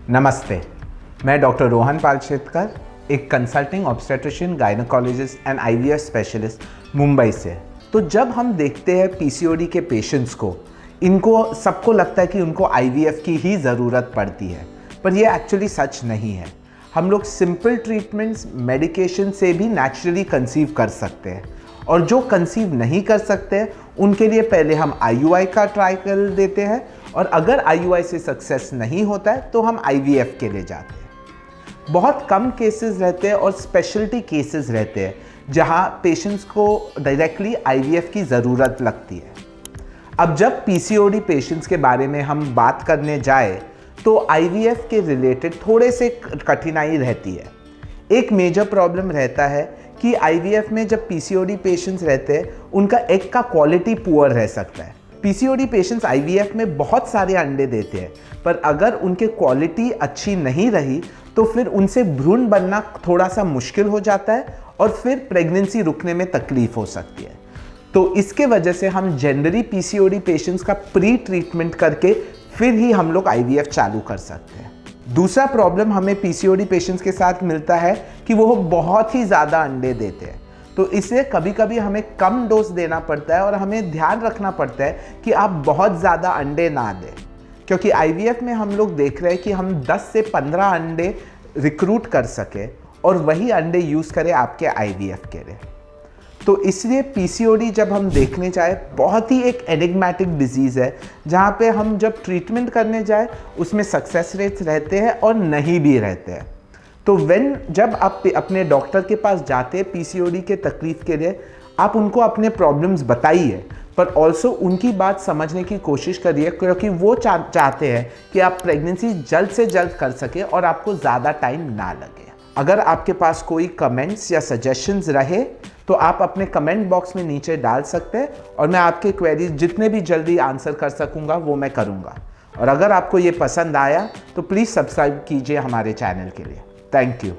नमस्ते, मैं डॉक्टर रोहन पालशेतकर, एक consulting obstetrician, gynaecologist and IVF specialist Mumbai से। तो जब हम देखते हैं पीसीओडी के पेशेंट्स को, इनको सबको लगता है कि उनको आईवीएफ की ही ज़रूरत पड़ती है, पर ये एक्चुअली सच नहीं है। हम लोग सिंपल ट्रीटमेंट्स, मेडिकेशन से भी नेचुरली कंसीव कर सकते हैं, और जो कंसीव नहीं कर सकते उनके लिए पहले हम आईयूआई का ट्राई कर देते हैं, और अगर आईयूआई से सक्सेस नहीं होता है तो हम आईवीएफ के लिए जाते हैं। बहुत कम केसेस रहते हैं और स्पेशलिटी केसेस रहते हैं जहां पेशेंट्स को डायरेक्टली आईवीएफ की ज़रूरत लगती है। अब जब पीसीओडी पेशेंट्स के बारे में हम बात करने जाए तो आईवीएफ के रिलेटेड थोड़े से कठिनाई रहती है। एक मेजर प्रॉब्लम रहता है कि आईवीएफ में जब पीसीओडी पेशेंट्स रहते हैं उनका एग का क्वालिटी पुअर रह सकता है। पीसीओडी पेशेंट्स आईवीएफ में बहुत सारे अंडे देते हैं, पर अगर उनके क्वालिटी अच्छी नहीं रही तो फिर उनसे भ्रूण बनना थोड़ा सा मुश्किल हो जाता है और फिर प्रेगनेंसी रुकने में तकलीफ हो सकती है। तो इसके वजह से हम जनरली पीसीओडी पेशेंट्स का प्री ट्रीटमेंट करके फिर ही हम लोग आईवीएफ चालू कर सकते हैं। दूसरा प्रॉब्लम हमें पीसीओडी पेशेंट्स के साथ मिलता है कि वो बहुत ही ज़्यादा अंडे देते हैं, तो इसलिए कभी कभी हमें कम डोज देना पड़ता है और हमें ध्यान रखना पड़ता है कि आप बहुत ज़्यादा अंडे ना दें, क्योंकि आईवीएफ में हम लोग देख रहे हैं कि हम 10 से 15 अंडे रिक्रूट कर सके और वही अंडे यूज़ करें आपके आईवीएफ के लिए। तो इसलिए पीसीओडी जब हम देखने जाए बहुत ही एक एनिग्मेटिक डिजीज़ है, जहाँ पे हम जब ट्रीटमेंट करने जाए उसमें सक्सेस रेट्स रहते हैं और नहीं भी रहते हैं। तो जब आप अपने डॉक्टर के पास जाते हैं पीसीओडी के तकलीफ़ के लिए, आप उनको अपने प्रॉब्लम्स बताइए, पर ऑल्सो उनकी बात समझने की कोशिश करिए, क्योंकि वो चाहते हैं कि आप प्रेगनेंसी जल्द से जल्द कर सके और आपको ज़्यादा टाइम ना लगे। अगर आपके पास कोई कमेंट्स या सजेशंस रहे तो आप अपने कमेंट बॉक्स में नीचे डाल सकते हैं, और मैं आपके क्वेरीज जितने भी जल्दी आंसर कर सकूँगा वो मैं करूँगा। और अगर आपको ये पसंद आया तो प्लीज़ सब्सक्राइब कीजिए हमारे चैनल के लिए। Thank you.